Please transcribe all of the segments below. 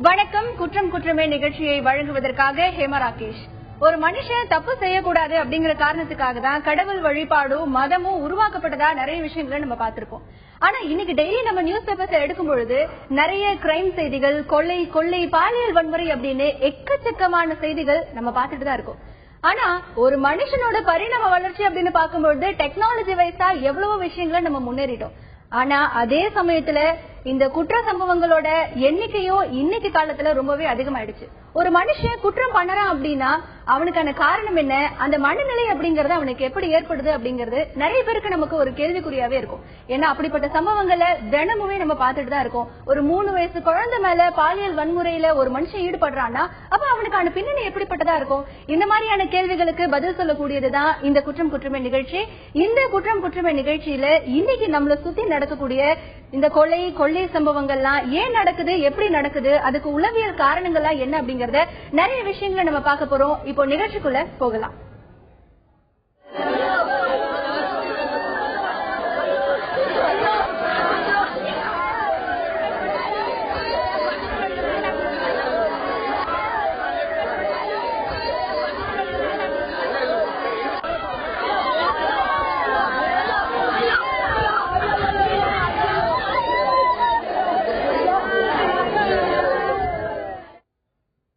வணக்கம். குற்றம் குற்றமே நிகழ்ச்சியை வழங்குவதற்காக ஹேமா ராகேஷ். ஒரு மனுஷன் தப்பு செய்யக்கூடாது அப்படிங்கிற காரணத்துக்காக தான் கடவுள் வழிபாடும் மதமும் உருவாக்கப்பட்டதா நிறைய விஷயங்களை நம்ம பார்த்திருக்கோம். ஆனா இன்னைக்கு டெய்லி நம்ம நியூஸ் பேப்பர்ஸ் எடுக்கும் பொழுது நிறைய கிரைம் செய்திகள், கொள்ளை, பாலியல் வன்முறை அப்படின்னு எக்கச்சக்கமான செய்திகள் நம்ம பார்த்துட்டு தான் இருக்கோம். ஆனா ஒரு மனுஷனோட பரிணாம வளர்ச்சி அப்படின்னு பார்க்கும்பொழுது டெக்னாலஜி வைஸா எவ்வளவோ விஷயங்களை நம்ம முன்னேறிட்டோம். ஆனா அதே சமயத்துல இந்த குற்ற சம்பவங்களோட எண்ணிக்கையும் இன்னைக்கு காலத்துல ரொம்பவே அதிகமாயிடுச்சு. ஒரு மனுஷன் குற்றம் பண்ணறான் அப்படின்னா அவனுக்கான காரணம் என்ன, அந்த மனநிலை அப்படிங்கறது அவனுக்கு எப்படி ஏற்படுது அப்படிங்கறது நிறைய பேருக்கு நமக்கு ஒரு கேள்விக்குறியாவே இருக்கும். ஏன்னா அப்படிப்பட்ட சம்பவங்களை தினமுமே நம்ம பார்த்துட்டு தான் இருக்கோம். ஒரு 3 வயசு குழந்தை மேல பாலியல் வன்முறையில ஒரு மனுஷன் ஈடுபடுறான்னா அப்ப அவனுக்கான பின்னணி எப்படிப்பட்டதா இருக்கும்? இந்த மாதிரியான கேள்விகளுக்கு பதில் சொல்லக்கூடியதுதான் இந்த குற்றம் குற்றமே நிகழ்ச்சி. இந்த குற்றம் குற்றமே நிகழ்ச்சியில இன்னைக்கு நம்மள சுத்தி நடக்கக்கூடிய இந்த கொள்ளை சம்பவங்கள்லாம் ஏன் நடக்குது, எப்படி நடக்குது, அதுக்கு உளவியல் காரணங்கள்லாம் என்ன அப்படிங்கறத நிறைய விஷயங்களை நம்ம பார்க்க போறோம். இப்போ நிகழ்ச்சிக்குள்ள போகலாம்.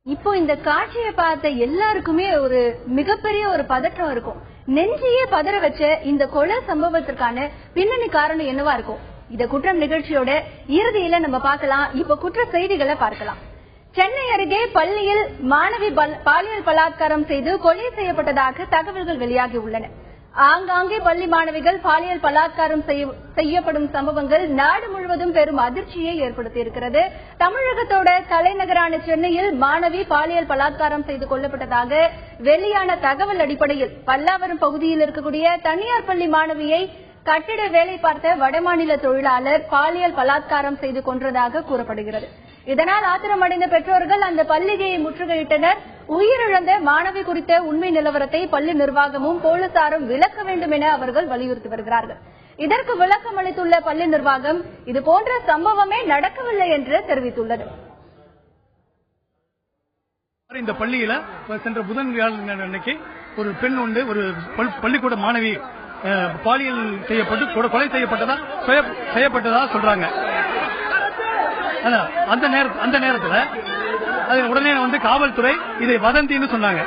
இப்போ இந்த காட்சியை பார்த்த எல்லாருக்குமே ஒரு மிகப்பெரிய ஒரு பதற்றம் இருக்கும். நெஞ்சியே பதற வச்ச இந்த கொலை சம்பவத்திற்கான பின்னணி காரணம் என்னவா இருக்கும்? இந்த குற்றம் நிகழ்ச்சியோட இறுதியில நம்ம பார்க்கலாம். இப்ப குற்ற செய்திகளை பார்க்கலாம். சென்னை அருகே பள்ளியில் மாணவி பாலியல் பலாத்காரம் செய்து கொலை செய்யப்பட்டதாக தகவல்கள் வெளியாகி உள்ளன. ஆங்காங்கே பள்ளி மாணவிகள் பாலியல் பலாத்காரம் செய்யப்படும் சம்பவங்கள் நாடு முழுவதும் பெரும் அதிர்ச்சியை ஏற்படுத்தி இருக்கிறது. தமிழகத்தோட தலைநகரான சென்னையில் மாணவி பாலியல் பலாத்காரம் செய்து கொல்லப்பட்டதாக வெளியான தகவல் அடிப்படையில் பல்லாவரம் பகுதியில் இருக்கக்கூடிய தனியார் பள்ளி மாணவியை கட்டிட வேலை பார்த்த வடமாநில தொழிலாளர் பாலியல் பலாத்காரம் செய்து கொன்றதாக கூறப்படுகிறது. இதனால் ஆத்திரமடைந்த பெற்றோர்கள் அந்த பள்ளியை முற்றுகையிட்டனர். உயிரிழந்த மாணவி குறித்த உண்மை நிலவரத்தை பள்ளி நிர்வாகமும் போலீசாரும் விளக்க வேண்டும் என அவர்கள் வலியுறுத்தி வருகிறார்கள். இதற்கு விளக்கம் அளித்துள்ள பள்ளி நிர்வாகம் இது போன்ற சம்பவமே நடக்கவில்லை என்று தெரிவித்துள்ளது. இந்த பள்ளியில சென்ற புதன் வியாழன் அன்னைக்கு ஒரு பெண் உண்டு, ஒரு பள்ளிக்கூட மாணவி பாலியல் செய்யப்பட்டு கொலை செய்யப்பட்டதா சொல்றாங்க. அந்த நேரத்துல உடனே காவல்துறை இதை வதந்தின்னு சொன்னாங்க.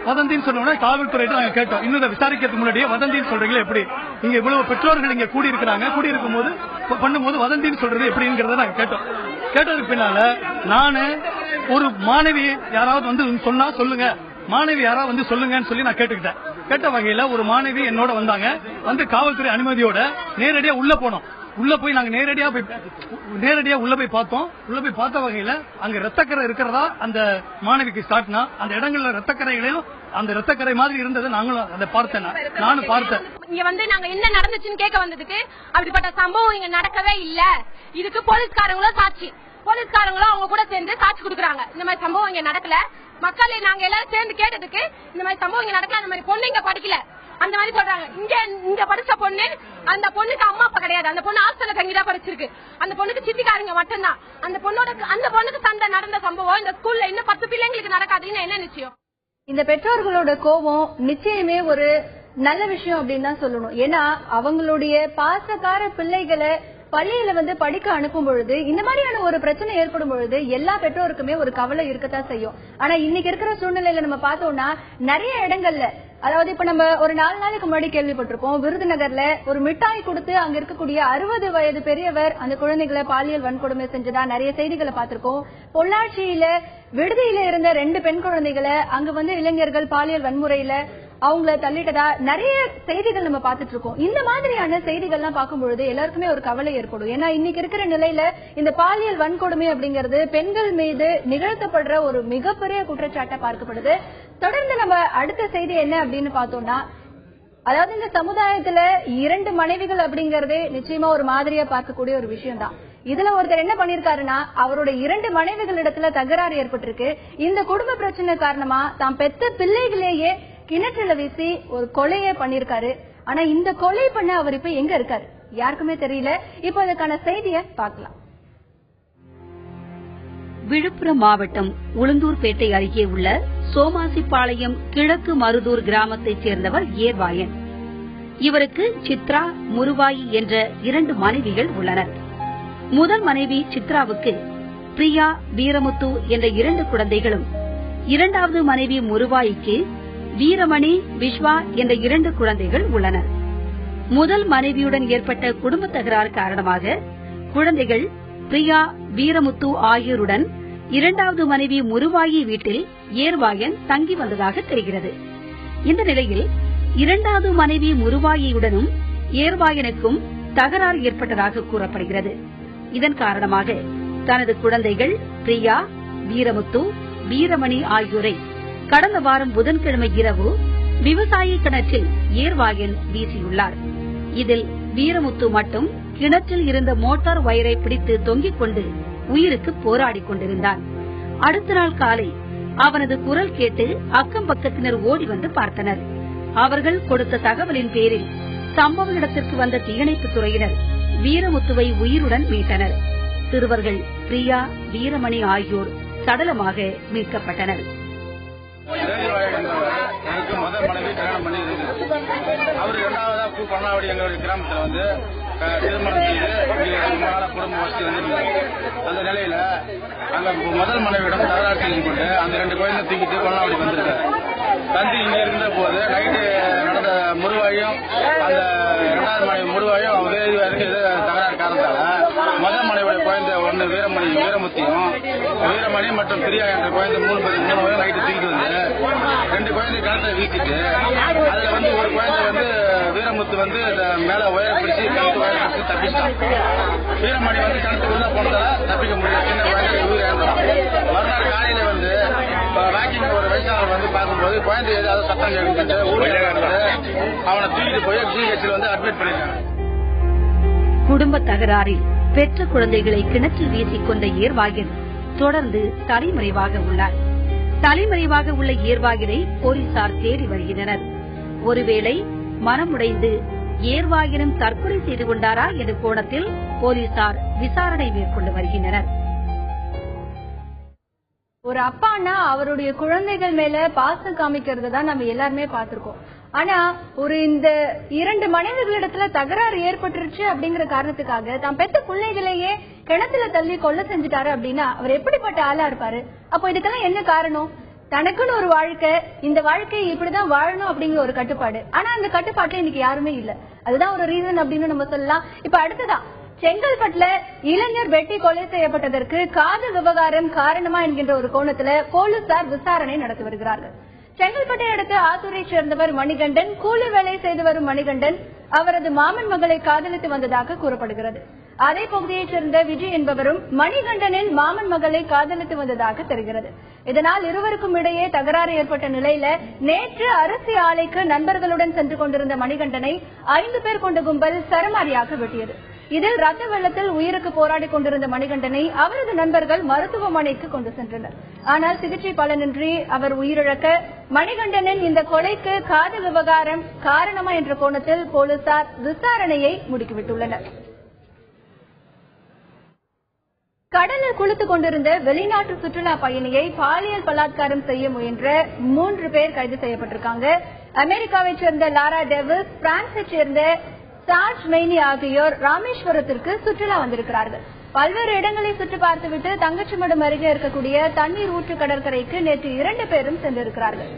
வதந்தின்னு சொன்ன காவல்துறை நாங்க கேட்டோம், இன்னும் விசாரிக்கிறதுக்கு முன்னாடியே வதந்தின்னு சொல்றீங்களா எப்படி? இங்க இவ்வளவு பெற்றோர்கள் இங்க கூடி இருக்கும் போது பண்ணும்போது வதந்தின்னு சொல்றது எப்படிங்கிறத நாங்க கேட்டோம். கேட்டதுக்கு பின்னால நானு ஒரு மாணவி யாராவது வந்து சொன்னா சொல்லுங்க, மாணவி யாராவது வந்து சொல்லுங்கன்னு சொல்லி நான் கேட்டுக்கிட்டேன். கேட்ட வகையில ஒரு மாணவி என்னோட வந்தாங்க. வந்து காவல்துறை அனுமதியோட நேரடியா உள்ள போனோம். உள்ள போய் நாங்க நேரடியா உள்ள போய் பார்த்தோம். உள்ள போய் பார்த்த வகையில அங்க ரத்தக்கரை இருக்கிறதா அந்த மாணவிக்கு ஸ்டார்ட்னா அந்த இடங்கள்ல ரத்தக்கரைகளையும் அந்த ரத்தக்கரை மாதிரி இருந்தது நாங்களும் அதை பார்த்தேன். நானும் பார்த்தேன். இங்க வந்து நாங்க என்ன நடந்துச்சுன்னு கேட்க வந்ததுக்கு அப்படிப்பட்ட சம்பவம் இங்க நடக்கவே இல்ல, இதுக்கு போலீஸ்காரங்களும் சாட்சி, போலீஸ்காரங்களும் அவங்க கூட சேர்ந்து சாட்சி கொடுக்குறாங்க. இந்த மாதிரி சம்பவம் இங்க நடக்கல. மக்கள் நாங்க எல்லாரும் சேர்ந்து கேட்டதுக்கு இந்த மாதிரி சம்பவம் இங்க நடக்கல, அந்த மாதிரி பொண்ணு இங்க படிக்கல அந்த மாதிரி சொல்றாங்க. இங்க படிச்ச பொண்ணு, அந்த பொண்ணுக்கு அம்மா அப்பா கிடையாது, அந்த பொண்ணு ஹாஸ்டல்ல தங்கிதான் படிச்சிருக்கு. அந்த பொண்ணுக்கு சித்திக்காரங்க மட்டும்தான். அந்த பொண்ணுக்கு சண்டை நடந்த சம்பவம் இந்த ஸ்கூல்ல இன்னும் 10 பிள்ளைங்களுக்கு நடக்காதுன்னு என்ன நிச்சயம்? இந்த பெற்றோர்களோட கோபம் நிச்சயமே ஒரு நல்ல விஷயம் அப்படின்னு தான் சொல்லணும். ஏன்னா அவங்களுடைய பாசக்கார பிள்ளைகளை பள்ளியில வந்து படிக்க அனுப்பும் பொழுது இந்த மாதிரியான ஒரு பிரச்சனை ஏற்படும் பொழுது எல்லா பெற்றோருக்குமே ஒரு கவலை இருக்கத்தான் செய்யும். ஆனா இன்னைக்கு இருக்கிற சூழ்நிலையில நம்ம பார்த்தோம்னா நிறைய இடங்கள்ல, அதாவது இப்ப நம்ம ஒரு 4 நாளைக்கு முன்னாடி கேள்விப்பட்டிருப்போம், விருதுநகர்ல ஒரு மிட்டாய் கொடுத்து அங்க இருக்கக்கூடிய 60 வயது பெரியவர் அந்த குழந்தைகளை பாலியல் வன்கொடுமை செஞ்சதா நிறைய செய்திகளை பார்த்திருக்கோம். பொள்ளாச்சியில விடுதியில இருந்த 2 பெண் குழந்தைகளை அங்க வந்து இளைஞர்கள் பாலியல் வன்முறையில அவங்கள தள்ளிட்டதா நிறைய செய்திகள் நம்ம பார்த்துட்டு இருக்கோம். இந்த மாதிரியான செய்திகள்லாம் பார்க்கும்பொழுது எல்லாருக்குமே ஒரு கவலை ஏற்படும். ஏன்னா இன்னைக்கு இருக்கிற நிலையில இந்த பாலியல் வன்கொடுமை அப்படிங்கிறது பெண்கள் மீது நிகழ்த்தப்படுற ஒரு மிகப்பெரிய குற்றச்சாட்டா பார்க்கப்படுது. தொடர்ந்து நம்ம அடுத்த செய்தி என்ன அப்படின்னு பார்த்தோம்னா, அதாவது இந்த சமுதாயத்துல 2 மனைவிகள் அப்படிங்கறதே நிச்சயமா ஒரு மாதிரியா பார்க்கக்கூடிய ஒரு விஷயம் தான். இதுல ஒருத்தர் என்ன பண்ணிருக்காருன்னா, அவரோட 2 மனைவிகளிடத்துல தகராறு ஏற்பட்டிருக்கு. இந்த குடும்ப பிரச்சனை காரணமா தாம் பெத்த பிள்ளைகளையே கிணற்றுல வீசி ஒரு கொலையே பண்ணிருக்காரு. ஆனா இந்த கொலை பண்ண அவர் இப்ப எங்க இருக்காரு யாருக்குமே தெரியல. இப்ப அதுக்கான செய்தியை பார்க்கலாம். விழுப்புரம் மாவட்டம் உளுந்தூர்பேட்டை அருகே உள்ள சோமாசிப்பாளையம் கிழக்கு மருதூர் கிராமத்தைச் சேர்ந்தவர் ஏர்வாயன். இவருக்கு சித்ரா, முருவாயி என்ற 2 மனைவிகள் உள்ளனர். முதல் மனைவி சித்ராவுக்கு பிரியா, வீரமுத்து என்ற 2 குழந்தைகளும், இரண்டாவது மனைவி முருவாய்க்கு வீரமணி, விஸ்வா என்ற 2 குழந்தைகள் உள்ளனர். முதல் மனைவியுடன் ஏற்பட்ட குடும்ப தகராறு காரணமாக குழந்தைகள் பிரியா, வீரமுத்து ஆகியோருடன் இரண்டாவது மனைவி முருவாயி வீட்டில் ஏர்வாயன் தங்கி வந்ததாக தெரிகிறது. இந்த நிலையில் இரண்டாவது மனைவி முருவாயியுடனும் ஏர்வாயனுக்கும் தகராறு ஏற்பட்டதாக கூறப்படுகிறது. இதன் காரணமாக தனது குழந்தைகள் பிரியா, வீரமுத்து, வீரமணி ஆகியோரை கடந்த வாரம் புதன்கிழமை இரவு விவசாயி கிணற்றில் ஏர்வாயன் வீசியுள்ளார். இதில் வீரமுத்து மட்டும் கிணற்றில் இருந்த மோட்டார் வயரை பிடித்து தொங்கிக் கொண்டு உயிருக்கு போராடிக் கொண்டிருந்தான். அடுத்த நாள் காலை அவனது குரல் கேட்டு அக்கம் பக்கத்தினர் ஓடி வந்து பார்த்தனர். அவர்கள் கொடுத்த தகவலின் பேரில் சம்பவ இடத்திற்கு வந்த தீயணைப்புத் துறையினர் வீரமுத்துவை உயிருடன் மீட்டனர். சிறுவர்கள் பிரியா, வீரமணி ஆகியோர் சடலமாக மீட்கப்பட்டனர். எனக்கு முதல் மனைவி கல்யாணம் பண்ணி அவர் 2வதா பண்ணாவடி எங்களுடைய கிராமத்தில் வந்து திருமணம் செய்து குடும்ப வசதி வந்துருந்தாங்க. அந்த நிலையில அங்க முதல் மனைவியிடம் தகராறு செய்து கொண்டு அந்த 2 குழந்தை தூக்கிட்டு கொல்லாவடிக்கு வந்திருக்காரு. தந்தி இங்க இருந்த போது நைட்டு நடந்த முருவாயும் அந்த 2வது மனைவி முருவாயும் தகராறு காரணத்தால முதல் மனைவியோட குழந்தை ஒன்று வீரமுத்தியும் வீரமணி மற்றும் பிரியா என்ற குழந்தை 3 நைட்டு தூக்கிட்டு வந்து 2 குழந்தை கணத்தை வீசிட்டு அதுல வந்து ஒரு குழந்தை வந்து வீரமுத்து வந்து மேல உயர பிடிச்சி கணத்து உயர பிடிச்சி தப்பிச்சான். வீரமணி வந்து கணத்துக்குள்ள போனதால தப்பிக்க முடியல. சின்ன குழந்தை உயிர் இழந்தான். மறுநாள் காலையில வந்து வாக்கிங் ஒரு வயசானவர் வந்து பார்க்கும்போது குழந்தை ஏதாவது சத்தம் கேட்டு ஊழியர் அவனை தூக்கிட்டு போய் ஜிஹெச்ல வந்து அட்மிட் பண்ணிருக்காங்க. குடும்ப தகராறில் பெற்ற குழந்தைகளை கிணற்றில் வீசிக்கொண்ட ஏர்வாயன் தொடர்ந்து தலைமறைவாக உள்ளார். தலைமறைவாக உள்ள ஏர்வாயனை போலீசார் தேடி வருகின்றனர். ஒருவேளை மனமுடைந்து ஏர்வாயனும் தற்கொலை செய்து கொண்டாரா என்ற கோணத்தில் போலீசார் விசாரணை மேற்கொண்டு வருகின்றனர். ஒரு அப்பான்னா அவருடைய குழந்தைகள் மேல பாசம் காமிக்கிறது தான் நம்ம எல்லாருமே பார்த்திருக்கோம். ஆனா ஒரு இந்த 2 மனைவிகளிடத்துல தகராறு ஏற்பட்டுருச்சு அப்படிங்கிற காரணத்துக்காக தான் பெத்த பிள்ளைகளையே கிணத்துல தள்ளி கொல்ல செஞ்சுட்டாரு அப்படின்னா அவர் எப்படிப்பட்ட ஆளா இருப்பாரு? அப்போ இதுக்கெல்லாம் என்ன காரணம்? தனக்குன்னு ஒரு வாழ்க்கை, இந்த வாழ்க்கையை இப்படிதான் வாழணும் அப்படிங்கிற ஒரு கட்டுப்பாடு. ஆனா அந்த கட்டுப்பாட்டுல இன்னைக்கு யாருமே இல்ல. அதுதான் ஒரு ரீசன் அப்படின்னு நம்ம சொல்லலாம். இப்ப அடுத்ததான் செங்கல்பட்டுல இளைஞர் வெட்டி கொலை செய்யப்பட்டதற்கு காதல் விவகாரம் காரணமா என்கின்ற ஒரு கோணத்துல போலீசார் விசாரணை நடத்தி வருகிறார்கள். செங்கல்பட்டை அடுத்த ஆத்தூரை சேர்ந்தவர் மணிகண்டன். கூலி வேலை செய்து வரும் மணிகண்டன் அவரது மாமன் மகளை காதலித்து வந்ததாக கூறப்படுகிறது. அதே பகுதியைச் சேர்ந்த விஜய் என்பவரும் மணிகண்டனின் மாமன் மகளை காதலித்து வந்ததாக தெரிகிறது. இதனால் இருவருக்கும் இடையே தகராறு ஏற்பட்ட நிலையில நேற்று அரிசி ஆலைக்கு நண்பர்களுடன் சென்று கொண்டிருந்த மணிகண்டனை 5 பேர் கொண்ட கும்பல் சரமாரியாக வெட்டியது. இதில் ரத்த வெள்ளத்தில் உயிருக்கு போராடி கொண்டிருந்த மணிகண்டனை அவரது நண்பர்கள் மருத்துவமனைக்கு கொண்டு சென்றனர். ஆனால் சிகிச்சை பலனின்றி அவர் உயிரிழக்க மணிகண்டனின் இந்த கொலைக்கு காதல் விவகாரம் காரணமா என்ற கோணத்தில் போலீசார் விசாரணையை முடுக்கிவிட்டுள்ளனர். கடலில் குளித்துக் கொண்டிருந்த வெளிநாட்டு சுற்றுலா பயணியை பாலியல் பலாத்காரம் செய்ய முயன்ற 3 பேர் கைது செய்யப்பட்டிருக்காங்க. அமெரிக்காவைச் சேர்ந்த லாரா டேவிஸ், பிரான்சைச் சேர்ந்த சார்ஜ் மெய்னி ஆகியோர் ராமேஸ்வரத்திற்கு சுற்றுலா வந்திருக்கிறார்கள். பல்வேறு இடங்களை சுற்றி பார்த்துவிட்டு தங்கச்சிமடம் அருகே இருக்கக்கூடிய தண்ணீர் ஊற்று கடற்கரைக்கு நேற்று 2 பேரும் சென்றிருக்கிறார்கள்.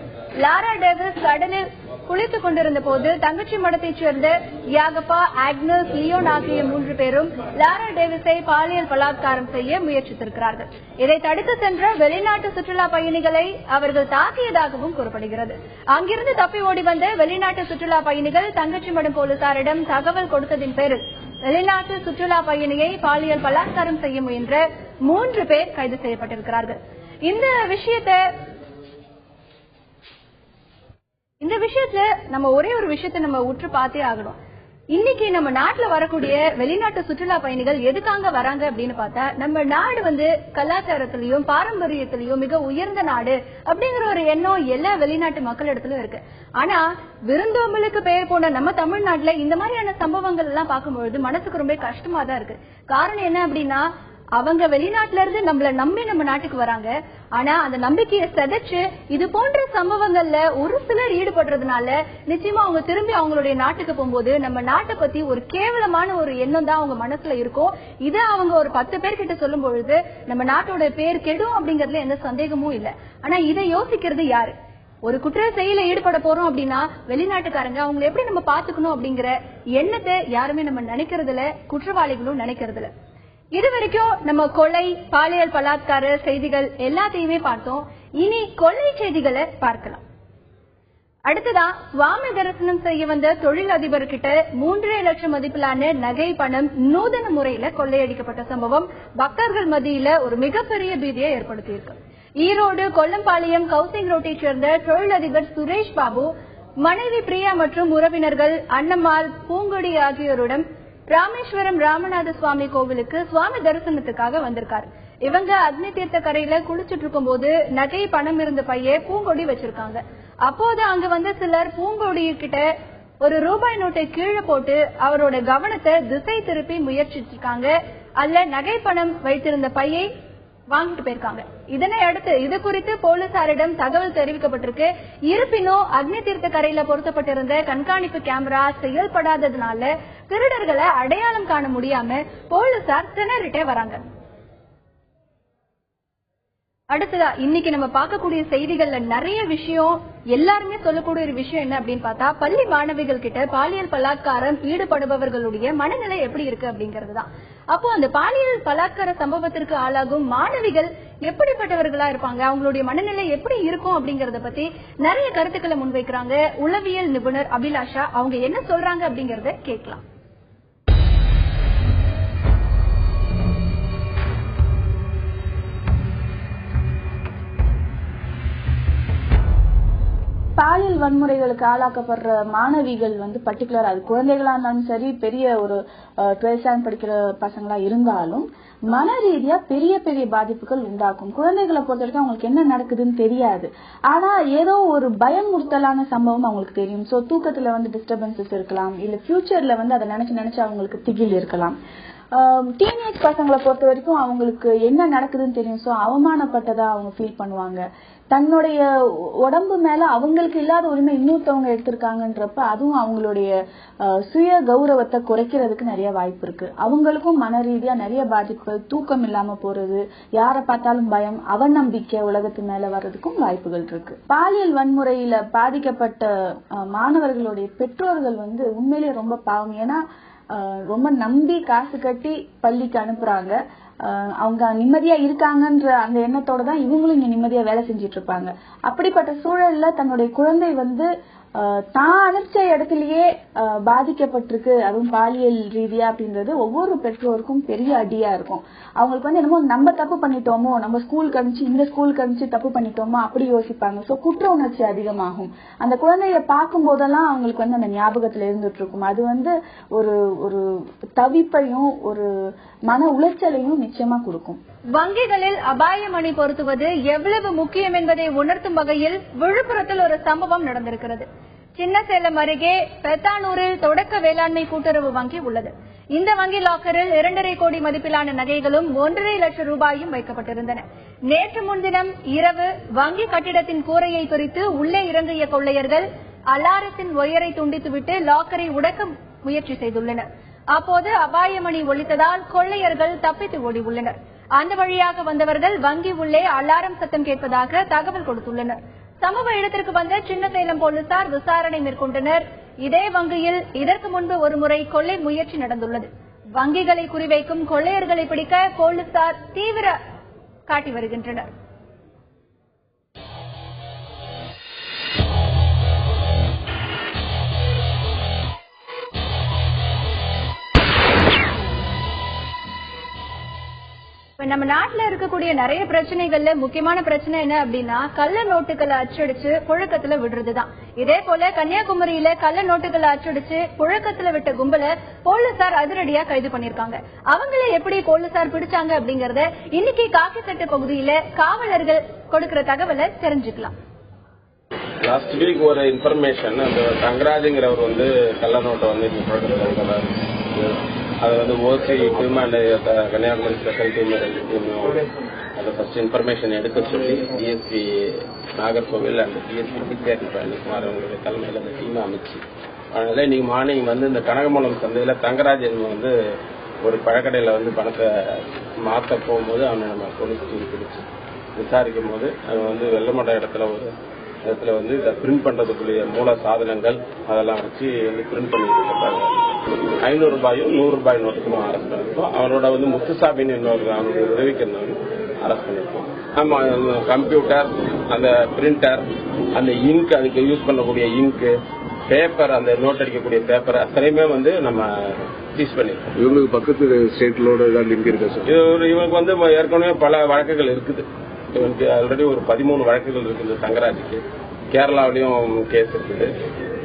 லாரா டேவிஸ் கடலில் குளித்துக் கொண்டிருந்த போது தங்கச்சி மடத்தைச் சேர்ந்த யாகப்பா, ஆக்னஸ், லியோன் ஆகிய 3 பேரும் லாரா டேவிஸை பாலியல் பலாத்காரம் செய்ய முயற்சித்திருக்கிறார்கள். இதை தடுத்து சென்ற வெளிநாட்டு சுற்றுலா பயணிகளை அவர்கள் தாக்கியதாகவும் கூறப்படுகிறது. அங்கிருந்து தப்பி ஓடி வந்த வெளிநாட்டு சுற்றுலா பயணிகள் தங்கச்சி மடம் போலீசாரிடம் தகவல் கொடுத்ததின் பேரில் வெளிநாட்டு சுற்றுலா பயணியை பாலியல் பலாத்காரம் செய்ய முயன்ற 3 பேர் கைது செய்யப்பட்டிருக்கிறார்கள். இந்த விஷயத்துல நம்ம ஒரே ஒரு விஷயத்தை நம்ம உற்று பார்த்தே ஆகணும். இன்னைக்கு நம்ம நாட்டுல வரக்கூடிய வெளிநாட்டு சுற்றுலா பயணிகள் எதுக்காக வராங்க அப்படின்னு பார்த்தா, நம்ம நாடு கலாச்சாரத்திலயும் பாரம்பரியத்திலயும் மிக உயர்ந்த நாடு அப்படிங்கிற ஒரு எண்ணம் எல்லா வெளிநாட்டு மக்களிடத்திலும் இருக்கு. ஆனா விருந்தோம்பலுக்கு பெயர் போன நம்ம தமிழ்நாட்டுல இந்த மாதிரியான சம்பவங்கள் எல்லாம் பார்க்கும்பொழுது மனசுக்கு ரொம்ப கஷ்டமா தான் இருக்கு. காரணம் என்ன அப்படின்னா, அவங்க வெளிநாட்டுல இருந்து நம்மள நம்பி நம்ம நாட்டுக்கு வராங்க. ஆனா அந்த நம்பிக்கையை சிதைச்சு இது போன்ற சம்பவங்கள்ல ஒரு சிலர் ஈடுபடுறதுனால நிச்சயமா அவங்க திரும்பி அவங்களுடைய நாட்டுக்கு போகும்போது நம்ம நாட்டை பத்தி ஒரு கேவலமான ஒரு எண்ணம் தான் அவங்க மனசுல இருக்கும். இதை அவங்க ஒரு 10 பேர்கிட்ட சொல்லும் பொழுது நம்ம நாட்டோட பேர் கெடும் அப்படிங்கறதுல எந்த சந்தேகமும் இல்லை. ஆனா இதை யோசிக்கிறது யாரு? ஒரு குற்ற செயல ஈடுபட போறோம் அப்படின்னா வெளிநாட்டுக்காரங்க அவங்களை எப்படி நம்ம பாத்துக்கணும் அப்படிங்கிற எண்ணத்தை யாருமே நம்ம நினைக்கிறதுல, குற்றவாளிகளும் நினைக்கிறதுல. இதுவரைக்கும் நம்ம கொலை, பாலியல் பலாத்கார செய்திகள் எல்லாத்தையுமே பார்த்தோம். இனி கொள்ளை செய்திகளை பார்க்கலாம். அடுத்ததா சுவாமி தரிசனம் செய்ய வந்த தொழிலதிபர்கிட்ட 3.5 லட்சம் மதிப்பிலான நகை, பணம் நூதன முறையில கொள்ளையடிக்கப்பட்ட சம்பவம் பக்தர்கள் மத்தியில ஒரு மிகப்பெரிய பீதியை ஏற்படுத்தியிருக்கு. ஈரோடு கொல்லம்பாளையம் கவுசிங் ரோட்டை சேர்ந்த தொழிலதிபர் சுரேஷ் பாபு, மனைவி பிரியா மற்றும் உறவினர்கள் அன்னம்மாள், பூங்கொடி ஆகியோருடன் ராமேஸ்வரம் ராமநாத சுவாமி கோவிலுக்கு சுவாமி தரிசனத்துக்காக வந்திருக்காரு. இவங்க அக்னி தீர்த்த கரையில குளிச்சுட்டு இருக்கும் போது நகை, பணம் இருந்த பைய பூங்கொடி வச்சிருக்காங்க. அப்போது அங்க வந்து சிலர் பூங்கொடி கிட்ட ஒரு ரூபாய் நோட்டை கீழே போட்டு அவரோட கவனத்தை திசை திருப்பி முயற்சிச்சிருக்காங்க. அல்ல நகை, பணம் வைத்திருந்த பையை வாங்கிட்டு போயிருக்காங்க. இதனை அடுத்து இது குறித்து போலீசாரிடம் தகவல் தெரிவிக்கப்பட்டிருக்கு. இருப்பினும் அக்னி தீர்த்த கரையில பொருத்தப்பட்டிருந்த கண்காணிப்பு கேமரா செயல்படாததுனால திருடர்களை அடையாளம் காண முடியாம போலீசார் திணறிட்டே வராங்க. அடுத்ததா இன்னைக்கு நம்ம பார்க்கக்கூடிய செய்திகள்ல நிறைய விஷயம், எல்லாருமே சொல்லக்கூடிய ஒரு விஷயம் என்ன அப்படின்னு பார்த்தா, பள்ளி மாணவிகள் கிட்ட பாலியல் பலாத்காரம் ஈடுபடுபவர்களுடைய மனநிலை எப்படி இருக்கு அப்படிங்கறதுதான். அப்போ அந்த பாலியல் பலாத்கார சம்பவத்திற்கு ஆளாகும் மாணவிகள் எப்படிப்பட்டவர்களா இருப்பாங்க, அவங்களுடைய மனநிலை எப்படி இருக்கும் அப்படிங்கறத பத்தி நிறைய கருத்துக்களை முன்வைக்கிறாங்க உளவியல் நிபுணர் அபிலாஷா. அவங்க என்ன சொல்றாங்க அப்படிங்கறத கேட்கலாம். பாலியல் வன்முறைகளுக்கு ஆளாக்கப்படுற மாணவிகள் வந்து பர்டிகுலர், அது குழந்தைகளா இருந்தாலும் சரி, பெரிய ஒரு 12th ஸ்டாண்டர்ட் படிக்கிற பசங்களா இருந்தாலும் மன ரீதியா பெரிய பெரிய பாதிப்புகள் உண்டாக்கும். குழந்தைகளை பொறுத்த வரைக்கும் அவங்களுக்கு என்ன நடக்குதுன்னு தெரியாது. ஆனா ஏதோ ஒரு பயமுறுத்தலான சம்பவம் அவங்களுக்கு தெரியும். சோ தூக்கத்துல வந்து டிஸ்டர்பன்சஸ் இருக்கலாம், இல்ல ஃபியூச்சர்ல வந்து அதை நினைச்சு அவங்களுக்கு திகில் இருக்கலாம். டீனேஜ் பசங்களை பொறுத்த வரைக்கும் அவங்களுக்கு என்ன நடக்குதுன்னு தெரியும். சோ அவமானப்பட்டதா அவங்க ஃபீல் பண்ணுவாங்க. தன்னுடைய உடம்பு மேல அவங்களுக்கு இல்லாத உரிமை இன்னொருத்தவங்க எடுத்திருக்காங்கன்றப்ப அதுவும் அவங்களுடைய சுய கௌரவத்தை குறைக்கிறதுக்கு நிறைய வாய்ப்பு இருக்கு. அவங்களுக்கும் மன ரீதியா நிறைய பாதிப்புகள், தூக்கம் இல்லாம போறது, யாரை பார்த்தாலும் பயம், அவநம்பிக்கை உலகத்து மேல வர்றதுக்கும் வாய்ப்புகள் இருக்கு. பாலியல் வன்முறையில பாதிக்கப்பட்ட மாணவர்களுடைய பெற்றோர்கள் வந்து உண்மையிலேயே ரொம்ப பாவம். ஏன்னா ரொம்ப நம்பி காசு கட்டி பள்ளிக்கு அனுப்புறாங்க. அவங்க நிம்மதியா இருக்காங்கன்ற அந்த எண்ணத்தோட தான் இவங்களும் இங்க நிம்மதியா வேலை செஞ்சிட்டு இருப்பாங்க. அப்படிப்பட்ட சூழல்ல தன்னுடைய குழந்தை வந்து தான் அனுப்பிச்ச இடத்துலயே பாதிக்கப்பட்டிருக்கு, அதுவும் பாலியல் ரீதியா அப்படின்றது ஒவ்வொரு பெற்றோருக்கும் பெரிய அடியா இருக்கும். அவங்களுக்கு வந்து என்னமோ நம்ம தப்பு பண்ணிட்டோமோ, நம்ம ஸ்கூலுக்கு அனுப்பிச்சு இந்த ஸ்கூலுக்கு அனுப்பிச்சு தப்பு பண்ணிட்டோமோ அப்படி யோசிப்பாங்க. சோ குற்ற உணர்ச்சி அதிகமாகும். அந்த குழந்தைய பார்க்கும் போதெல்லாம் அவங்களுக்கு வந்து அந்த ஞாபகத்துல இருந்துட்டு இருக்கும். அது வந்து ஒரு ஒரு தவிப்பையும் ஒரு மன உளைச்சலையும் நிச்சயமா கொடுக்கும். வங்கிகளில் அபாய மணி பொருத்துவது எவ்வளவு முக்கியம் என்பதை உணர்த்தும் வகையில் விழுப்புரத்தில் ஒரு சம்பவம் நடந்திருக்கிறது. சின்னசேலம் அருகே பெத்தானூரில் தொடக்க வேளாண்மை கூட்டுறவு வங்கி உள்ளது. இந்த வங்கி லாக்கரில் 2.5 கோடி மதிப்பிலான நகைகளும் 1.5 லட்சம் ரூபாயும் வைக்கப்பட்டிருந்தன. நேற்று முன்தினம் இரவு வங்கி கட்டிடத்தின் கூரையை பிரித்து உள்ளே இறங்கிய கொள்ளையர்கள் அலாரத்தின் ஒயரை துண்டித்துவிட்டு லாக்கரை உடைக்க முயற்சி செய்துள்ளனர். அப்போது அபாயமணி ஒலித்ததால் கொள்ளையர்கள் தப்பித்து ஓடி உள்ளனர். அந்த வழியாக வந்தவர்கள் வங்கி உள்ளே அலாரம் சத்தம் கேட்பதாக தகவல் கொடுத்துள்ளனர். சம்பவ இடத்திற்கு வந்த சின்னசேலம் போலீசார் விசாரணை மேற்கொண்டனர். இதே வங்கியில் இதற்கு முன்பு ஒருமுறை கொள்ளை முயற்சி நடந்துள்ளது. வங்கிகளை குறிவைக்கும் கொள்ளையர்களை பிடிக்க போலீசார் தீவிர காட்டி வருகின்றனர். நம்ம நாட்டுல இருக்கக்கூடிய நிறைய பிரச்சனைகள்ல முக்கியமான பிரச்சனை என்ன அப்படின்னா கள்ள நோட்டுகளை அச்சடிச்சு புழக்கத்துல விடுறதுதான். இதே போல கன்னியாகுமரியில கள்ள நோட்டுகளை அச்சடிச்சு புழக்கத்துல விட்ட கும்பல போலீசார் அதிரடியா கைது பண்ணிருக்காங்க. அவங்கள எப்படி போலீசார் பிடிச்சாங்க அப்படிங்கறத இன்னைக்கு காக்கி சட்டை பகுதியில காவலர்கள் கொடுக்கிற தகவலை தெரிஞ்சுக்கலாம். லாஸ்ட் வீக் ஒரு இன்ஃபர்மேஷன், அந்த தங்கராஜுங்கிறவர் வந்து கள்ள நோட்டை வந்து அதை வந்து OC team and Kanyakumari special team அதை ஃபர்ஸ்ட் இன்ஃபர்மேஷன் எடுக்க சொல்லி DSP Nagercoil and DSP TKD Palanikumar அவங்களுடைய தலைமையில் அந்த டீமை அமைச்சு அதனால இன்னைக்கு மார்னிங் வந்து இந்த கனகமலம் சந்தையில் தங்கராஜன் வந்து ஒரு பழக்கடையில் வந்து பணத்தை மாற்ற போகும்போது அவனை நம்ம போலீஸ் டீம் பிடிச்சி விசாரிக்கும் போது அவன் வந்து வெள்ளமட்ட இடத்துல வந்து இதை பிரிண்ட் பண்றதுக்குரிய மூல சாதனங்கள் அதெல்லாம் வச்சு வந்து பிரிண்ட் பண்ணிட்டு இருக்காங்க. 500 ரூபாயும் 100 ரூபாய் நோட்டுக்கும் அரெஸ்ட் பண்ணிருக்கோம். அவனோட வந்து முத்துசாபின்னு இன்னொரு அவனுடைய உதவிக்கு அரெஸ்ட் பண்ணிருக்கோம். ஆமா, கம்ப்யூட்டர், அந்த பிரிண்டர், அந்த இங்க், அதுக்கு யூஸ் பண்ணக்கூடிய இங்கு, பேப்பர், அந்த நோட் அடிக்கக்கூடிய பேப்பர் அத்தனையுமே வந்து நம்ம சீஸ் பண்ணிருக்கோம். இவங்களுக்கு பக்கத்து ஸ்டேட்லோட ஏதாவது லிங்க் இருக்கா சார்? இவங்களுக்கு வந்து ஏற்கனவே பல வழக்குகள் இருக்குது. இவனுக்கு ஆல்ரெடி ஒரு 13 வழக்குகள் இருக்குது. தங்கராஜுக்கு கேரளாவிலையும் கேஸ் இருக்குது.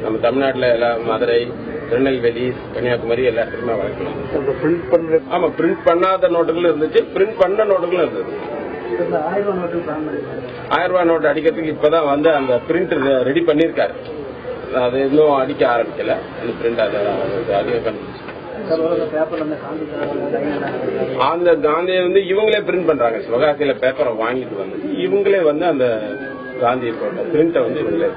நம்ம தமிழ்நாட்டில் எல்லாம் மதுரை, திருநெல்வேலி, கன்னியாகுமரி எல்லா இடத்துக்குமே வழக்கு. ஆமா, பிரிண்ட் பண்ணாத நோட்டுகளும் இருந்துச்சு, பிரிண்ட் பண்ண நோட்டுகளும் இருந்தது. 1000 ரூபாய் நோட்டு அடிக்கிறதுக்கு இப்பதான் வந்து அந்த பிரிண்ட் ரெடி பண்ணிருக்காரு. அது இன்னும் அடிக்க ஆரம்பிக்கல. அந்த பிரிண்ட் அதிக கண்டுபிடிச்சு அந்த காந்தியை வந்து இவங்களே பிரிண்ட் பண்றாங்க. சிவகாசியில பேப்பரை வாங்கிட்டு வந்து இவங்களே வந்து அந்த காந்தியை போட்ட பிரிண்ட வந்து இவங்களே.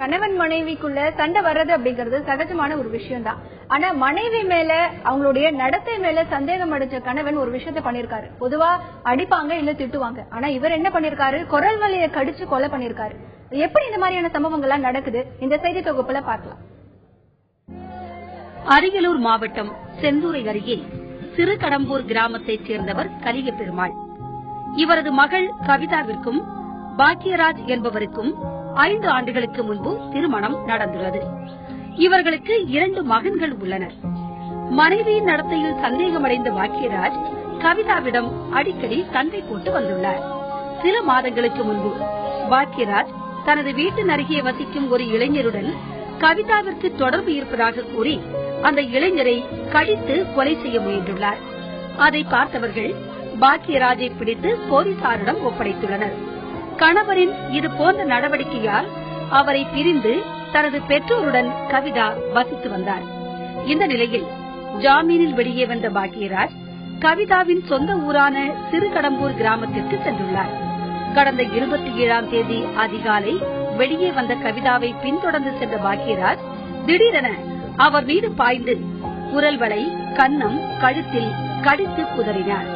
கணவன் மனைவிக்குள்ள சண்டை வர்றது அப்படிங்கறது சகஜமான ஒரு விஷயம் தான். ஆனா மனைவி மேல அவங்களுடைய நடத்தை மேல சந்தேகம் அடைஞ்ச கணவன் ஒரு விஷயத்த பண்ணிருக்காரு. பொதுவா அடிப்பாங்க இல்ல திட்டுவாங்க. ஆனா இவர் என்ன பண்ணிருக்காரு, குரல் வலியை கடிச்சு கொலை பண்ணிருக்காரு. எப்படி இந்த மாதிரியான சம்பவங்கள் எல்லாம் நடக்குது, இந்த செய்தி தொகுப்புல பார்க்கலாம். அரியலூர் மாவட்டம் செந்தூரை அருகே சிறுகடம்பூர் கிராமத்தைச் சேர்ந்தவர் கலிய பெருமாள். இவரது மகள் கவிதாவிற்கும் பாக்கியராஜ் என்பவருக்கும் 5 ஆண்டுகளுக்கு முன்பு திருமணம் நடந்துள்ளது. இவர்களுக்கு 2 மகன்கள் உள்ளனர். மனைவியின் நடத்தையில் சந்தேகமடைந்த பாக்கியராஜ் கவிதாவிடம் அடிக்கடி சண்டை போட்டு வந்துள்ளார். சில மாதங்களுக்கு முன்பு பாக்கியராஜ் தனது வீட்டின் அருகே வசிக்கும் ஒரு இளைஞருடன் கவிதாவிற்கு தொடர்பு இருப்பதாக கூறி அந்த இளைஞரை கடித்து கொலை செய்ய முயன்றுள்ளார். அதை பார்த்தவர்கள் பாக்கியராஜை பிடித்து போலீசாரிடம் ஒப்படைத்துள்ளனர். கணவரின் இது போன்ற நடவடிக்கையால் அவரை பிரிந்து தனது பெற்றோருடன் கவிதா வசித்து வந்தார். இந்த நிலையில் ஜாமீனில் வெளியே வந்த பாக்கியராஜ் கவிதாவின் சொந்த ஊரான சிறுகடம்பூர் கிராமத்திற்கு சென்றுள்ளார். கடந்த 27ஆம் தேதி அதிகாலை வெளியே வந்த கவிதாவை பின்தொடர்ந்து சென்ற பாக்கியராஜ் திடீரென அவர் மீது பாய்ந்து குரல் வளை, கன்னம், கழுத்தில் கடித்து குதறினார்.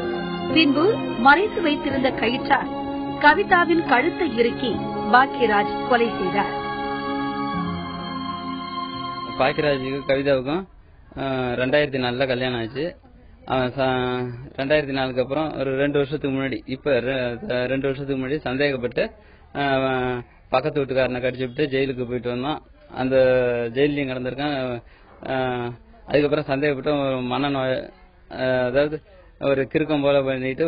பின்பு மறைத்து வைத்திருந்த கயிற்றால் கவிதாவின் கழுத்தை இறுக்கி பாக்கியராஜ் கொலை செய்தார். பாக்கியராஜுக்கு கவிதாவுக்கும் 2004 கல்யாணம் ஆச்சு. 2004க்கு அப்புறம் ஒரு 2 வருஷத்துக்கு முன்னாடி, இப்ப 2 வருஷத்துக்கு முன்னாடி சந்தேகப்பட்டு பக்கத்து வீட்டுக்காரனை கடிச்சு விட்டு ஜெயிலுக்கு போயிட்டு வந்தோம். அந்த ஜெயிலையும் கிடந்திருக்கான். அதுக்கப்புறம் சந்தேகப்பட்டு மனநோய், அதாவது ஒரு கிறுக்கம் போல பண்ணிட்டு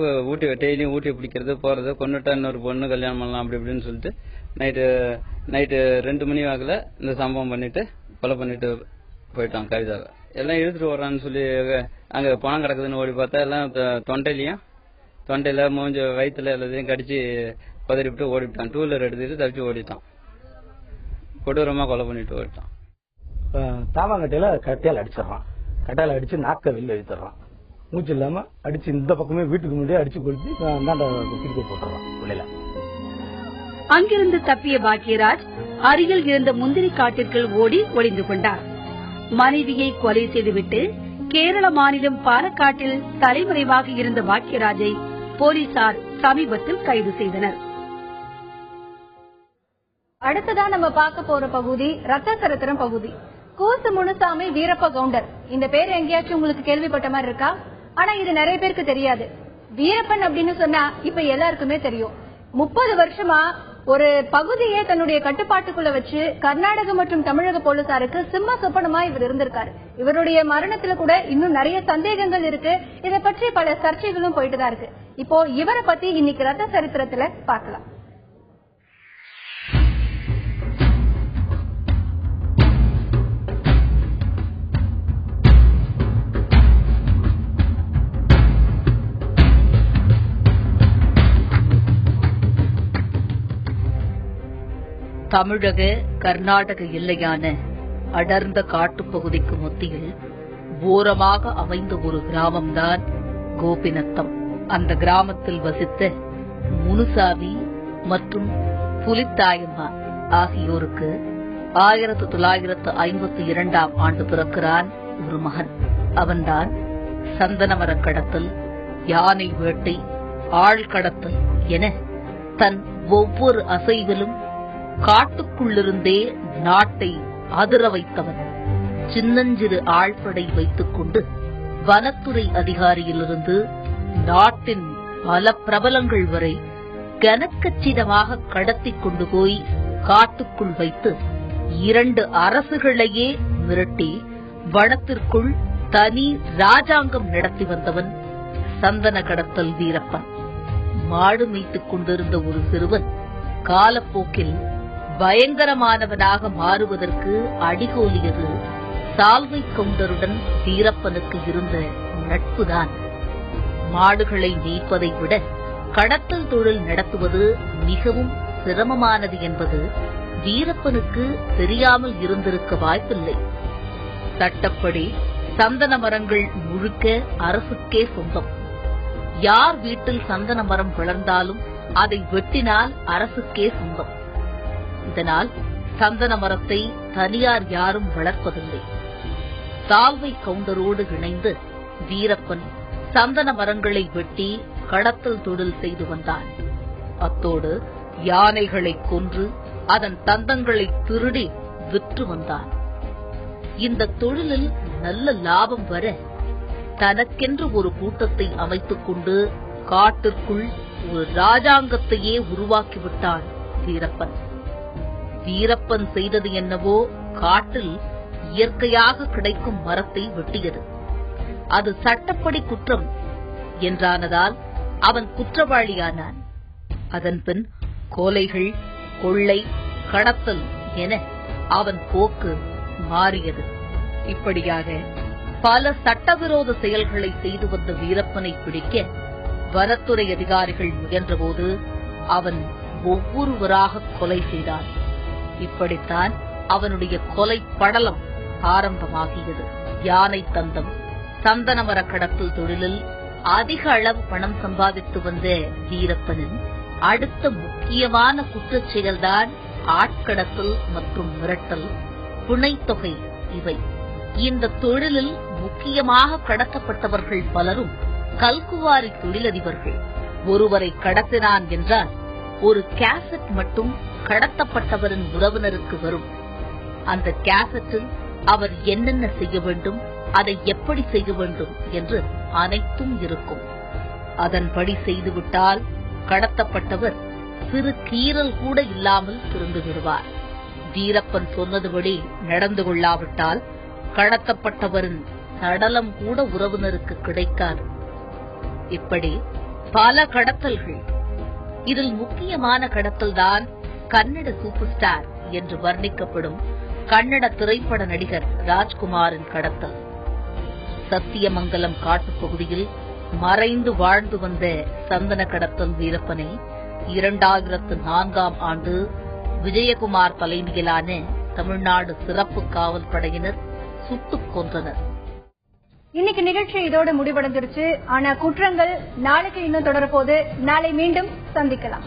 டெய்லியும் ஊட்டி பிடிக்கிறது போறது, கொண்டுட்டா இன்னொரு பொண்ணு கல்யாணம் பண்ணலாம் அப்படி இப்படின்னு சொல்லிட்டு நைட்டு 2 மணி வாக்குல இந்த சம்பவம் பண்ணிட்டு கொலை பண்ணிட்டு போயிட்டான் கவிதாவை. எல்லாம் இழுத்துட்டு வர்றான்னு சொல்லி அங்க பணம் கிடக்குதுன்னு ஓடி பார்த்தா எல்லாம் தொண்டையில மூஞ்ச வயிற்றுல எல்லாத்தையும் கடிச்சு பதறிவிட்டு ஓடிவிட்டான். 2 வீலர் எடுத்துட்டு தப்பிச்சு ஓடிட்டான். கொடூரமா கொலை பண்ணிட்டு ஓடிட்டான். தாவாங்கட்டையில கட்டையால் அடிச்சிடறான். கட்டையால் அடிச்சு நாக்க வெளில இழுத்துறான். மூச்சு இல்லாம அடிச்சு இந்த பக்கமே வீட்டுக்கு முன்னாடியே அடிச்சு கொளுத்தி கிரிக்கெட் போட்டுறான் உள்ளில. அங்கிருந்து தப்பிய பாக்கியராஜ் அருகில் இருந்த முந்திரி காட்டிற்குள் ஓடி ஒளிந்து கொண்டார். மனைவியை கொலை செய்துவிட்டு கேரள மாநிலம் பாலக்காட்டில் தலைமறைவாக இருந்த பாக்கியராஜை போலீசார் சமீபத்தில் கைது செய்தனர். அடுத்ததா நம்ம பார்க்க போற பகுதி ரத்த சரித்திரம் பகுதி. கூசு முனுசாமி வீரப்ப கவுண்டர், இந்த பேர் எங்கேயாச்சும் உங்களுக்கு கேள்விப்பட்ட மாதிரி இருக்கா? ஆனா இது நிறைய பேருக்கு தெரியாது. வீரப்பன் அப்படின்னு சொன்னா இப்ப எல்லாருக்குமே தெரியும். 30 வருஷமா ஒரு பகுதியை தன்னுடைய கட்டுப்பாட்டுக்குள்ள வச்சு கர்நாடக மற்றும் தமிழக போலீசாருக்கு சிம்ம சொப்பனமா இவர் இருந்திருக்காரு. இவருடைய மரணத்துல கூட இன்னும் நிறைய சந்தேகங்கள் இருக்கு. இதை பற்றி பல சர்ச்சைகளும் போயிட்டு தான் இருக்கு. இப்போ இவரை பத்தி இன்னைக்கு ரத்த சரித்திரத்துல பார்க்கலாம். தமிழக கர்நாடக எல்லையான அடர்ந்த காட்டுப்பகுதிக்கு மத்தியில் ஓரமாக அமைந்த ஒரு கிராமம்தான் கோபிநத்தம். அந்த கிராமத்தில் வசித்த முனுசாமி மற்றும் புலித்தாயம்மா ஆகியோருக்கு 1952ஆம் ஆண்டு பிறக்கிறான் ஒரு மகன். அவன்தான் சந்தனமர கடத்தல், யானை வேட்டை, ஆள் கடத்தல் என தன் ஒவ்வொரு அசைவிலும் காட்டுக்குள்ளிருந்தே நாட்டை அதிர வைத்தவன். சின்னஞ்சிறு ஆழ்படை வைத்துக் கொண்டு வனத்துறை அதிகாரியிலிருந்து நாட்டின் பல பிரபலங்கள் வரை கனக்கச்சிதமாக கடத்தி கொண்டு போய் காட்டுக்குள் வைத்து 2 அரசுகளையே மிரட்டி வனத்திற்குள் தனி ராஜாங்கம் நடத்தி வந்தவன் சந்தன கடத்தல் வீரப்பன். மாடு மேய்த்துக் கொண்டிருந்த ஒரு சிறுவன் காலப்போக்கில் பயங்கரமானவனாக மாறுவதற்கு அடிகோலியது சால்வை கவுண்டருடன் வீரப்பனுக்கு இருந்த நட்புதான். மாடுகளை மேய்ப்பதை விட கடத்தல் தொழில் நடத்துவது மிகவும் சிரமமானது என்பது வீரப்பனுக்கு தெரியாமல் இருந்திருக்க வாய்ப்பில்லை. சட்டப்படி சந்தன மரங்கள் முழுக்க அரசுக்கே சொந்தம். யார் வீட்டில் சந்தன மரம் வளர்ந்தாலும் அதை வெட்டினால் அரசுக்கே சொந்தம். இதனால் சந்தன மரத்தை தனியார் யாரும் வளர்ப்பதில்லை. சால்வை கவுண்டரோடு இணைந்து வீரப்பன் சந்தன மரங்களை வெட்டி கடத்தல் தொழில் செய்து வந்தான். அத்தோடு யானைகளை கொன்று அதன் தந்தங்களை திருடி விற்று வந்தான். இந்த தொழிலில் நல்ல லாபம் வர தனக்கென்று ஒரு கூட்டத்தை அமைத்துக் கொண்டு காட்டிற்குள் ஒரு ராஜாங்கத்தையே உருவாக்கிவிட்டான் வீரப்பன். வீரப்பன் செய்தது என்னவோ காட்டில் இயற்கையாக கிடைக்கும் மரத்தை வெட்டியது. அது சட்டப்படி குற்றம் என்றானதால் அவன் குற்றவாளியானான். அதன்பின் கொலைகள், கொள்ளை, கடத்தல் என அவன் போக்கு மாறியது. இப்படியாக பல சட்டவிரோத செயல்களை செய்து வந்த வீரப்பனை பிடிக்க வனத்துறை அதிகாரிகள் முயன்றபோது அவன் ஒவ்வொருவராக கொலை செய்தான். இப்படித்தான் அவனுடைய கொலை படலம் ஆரம்பமாகியது. யானை தந்தம், சந்தனமர கடத்தல் தொழிலில் அதிக அளவு பணம் சம்பாதித்து வந்த வீரப்பனின் அடுத்த முக்கியமான குற்றச் செயல்தான் ஆட்கடத்தல் மற்றும் மிரட்டல், பிணைத்தொகை. இவை இந்த தொழிலில் முக்கியமாக கடத்தப்பட்டவர்கள் பலரும் கல்குவாரி தொழிலதிபர்கள். ஒருவரை கடத்தினான் என்றால் ஒரு கேசட் மட்டும் கடத்தப்பட்டவரின் உறவினருக்கு வரும். அந்த கேசட்டில் அவர் என்னென்ன செய்ய வேண்டும், அதை எப்படி செய்ய வேண்டும் என்று அனைத்தும் இருக்கும். அதன்படி செய்துவிட்டால் கடத்தப்பட்டவர் சிறு கீறல் கூட இல்லாமல் திரும்பி விடுவார். வீரப்பன் சொன்னதுபடி நடந்து கொள்ளாவிட்டால் கடத்தப்பட்டவரின் சடலம் கூட உறவினருக்கு கிடைக்காது. இப்படி பல கடத்தல்கள். இதில் முக்கியமான கடத்தல்தான் கன்னட சூப்பர் ஸ்டார் என்று வர்ணிக்கப்படும் கன்னட திரைப்பட நடிகர் ராஜ்குமாரின் கடத்தல். சத்தியமங்கலம் காட்டுப்பகுதியில் மறைந்து வாழ்ந்து வந்த சந்தன கடத்தல் வீரப்பனை 2004ஆம் ஆண்டு விஜயகுமார் தலைமையிலான தமிழ்நாடு சிறப்பு காவல் படையினர் சுட்டுக் கொன்றனர். இன்னைக்கு நிகழ்ச்சி இதோடு முடிவடைஞ்சிருச்சு. ஆனா குற்றங்கள் நாளைக்கு இன்னும் தொடரப்போது. நாளை மீண்டும் சந்திக்கலாம்.